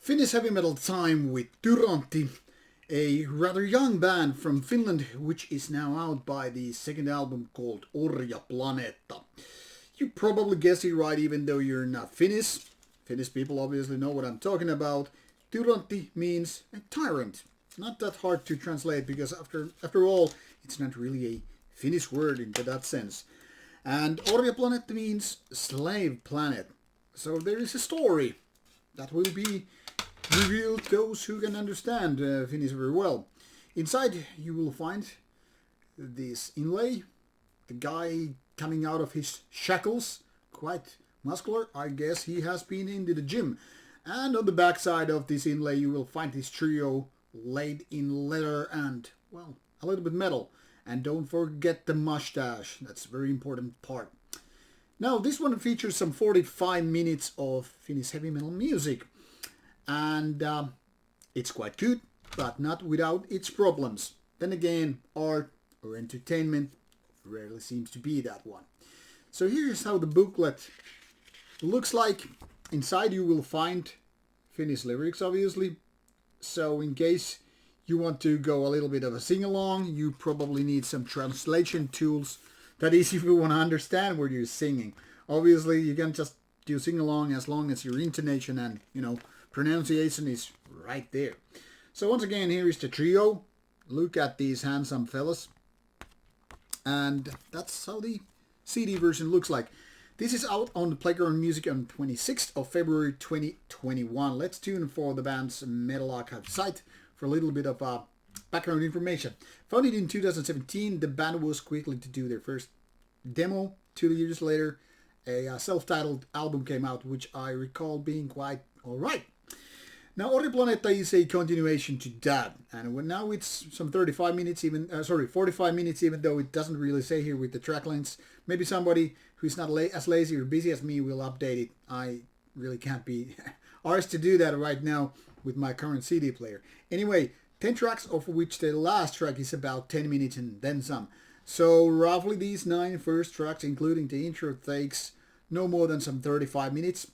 Finnish heavy metal time with Tyrantti, a rather young band from Finland which is now out by the second album called Orjaplaneetta. You probably guessed it right even though you're not Finnish. Finnish people obviously know what I'm talking about. Tyrantti means a tyrant. Not that hard to translate because after all it's not really a Finnish word in that sense. And Orjaplaneetta means slave planet. So there is a story that will be revealed to those who can understand Finnish very well. Inside you will find this inlay, the guy coming out of his shackles, quite muscular. I guess he has been into the gym. And on the back side of this inlay you will find this trio laid in leather and, well, a little bit metal. And don't forget the mustache, that's a very important part. Now this one features some 45 minutes of Finnish heavy metal music. And it's quite good, but not without its problems. Then again, art or entertainment rarely seems to be that one. So here's how the booklet looks like. Inside you will find Finnish lyrics, obviously. So in case you want to go a little bit of a sing-along, you probably need some translation tools. That is, if you want to understand what you're singing. Obviously, you can just do sing-along as long as your intonation and, pronunciation is right there. So once again, here is the trio. Look at these handsome fellas. And that's how the CD version looks like. This is out on the Playground Music on 26th of February 2021. Let's tune for the band's Metal Archive site for a little bit of background information. Founded in 2017, the band was quickly to do their first demo. 2 years later, a self-titled album came out, which I recall being quite alright. Now, Orjaplaneetta is a continuation to that, and now it's some 45 minutes, 45 minutes, even though it doesn't really say here with the track lengths. Maybe somebody who's not as lazy or busy as me will update it. I really can't be arsed to do that right now with my current CD player. Anyway, 10 tracks, of which the last track is about 10 minutes and then some. So roughly these 9 first tracks, including the intro, takes no more than some 35 minutes.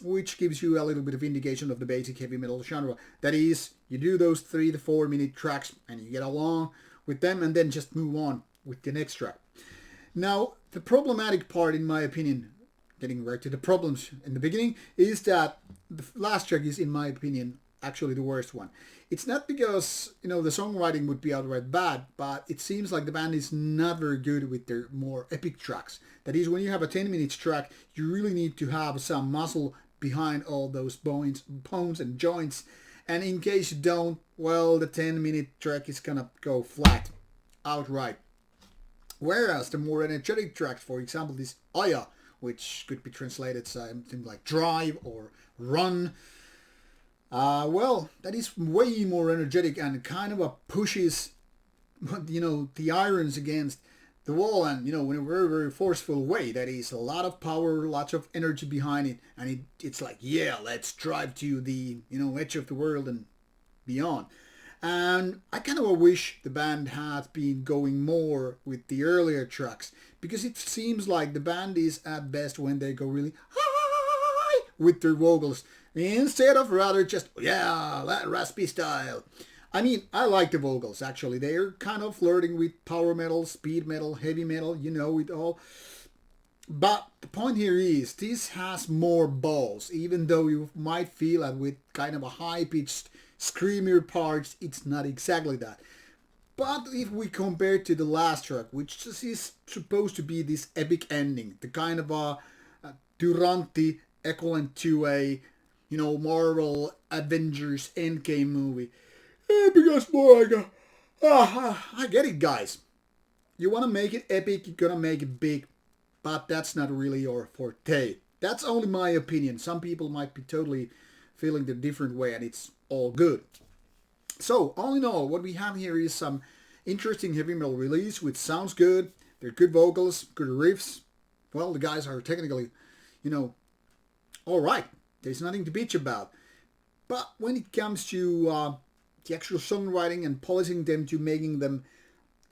Which gives you a little bit of indication of the basic heavy metal genre. That is, you do those 3 to 4 minute tracks and you get along with them and then just move on with the next track. Now, the problematic part, in my opinion, getting right to the problems in the beginning, is that the last track is, in my opinion, actually the worst one. It's not because, the songwriting would be outright bad, but it seems like the band is not very good with their more epic tracks. That is, when you have a 10 minutes track, you really need to have some muscle behind all those bones and joints. And in case you don't, well, the 10-minute track is gonna go flat outright. Whereas the more energetic tracks, for example, this Aja, which could be translated something like drive or run, well, that is way more energetic and kind of pushes, the irons against the wall and, in a very, very forceful way. That is a lot of power, lots of energy behind it. And it's like, yeah, let's drive to the, edge of the world and beyond. And I kind of wish the band had been going more with the earlier tracks. Because it seems like the band is at best when they go really high with their vocals. Instead of rather just, that raspy style. I mean, I like the vocals, actually. They're kind of flirting with power metal, speed metal, heavy metal, it all. But the point here is, this has more balls, even though you might feel that with kind of a high-pitched, screamier parts, it's not exactly that. But if we compare to the last track, which is supposed to be this epic ending, the kind of a Tyrantti equivalent to a, Marvel Avengers Endgame movie, because more like I get it, guys. You want to make it epic, you're gonna make it big, but that's not really your forte. That's only my opinion. Some people might be totally feeling the different way, and it's all good. So, all in all, what we have here is some interesting heavy metal release, which sounds good. They're good vocals, good riffs. Well, the guys are technically, alright. There's nothing to bitch about. But when it comes to the actual songwriting and polishing them to making them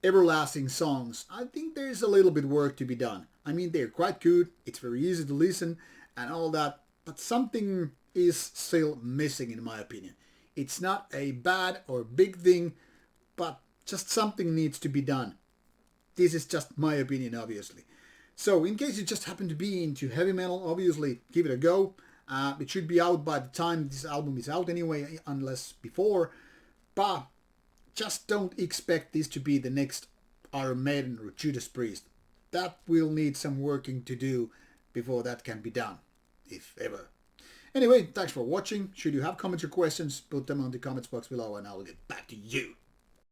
everlasting songs, I think there's a little bit work to be done. I mean, they're quite good, it's very easy to listen and all that, but something is still missing in my opinion. It's not a bad or big thing, but just something needs to be done. This is just my opinion, obviously. So in case you just happen to be into heavy metal, obviously give it a go. It should be out by the time this album is out anyway, unless before. But just don't expect this to be the next Iron Maiden or Judas Priest. That will need some working to do before that can be done, if ever. Anyway, thanks for watching. Should you have comments or questions, put them on the comments box below and I'll get back to you.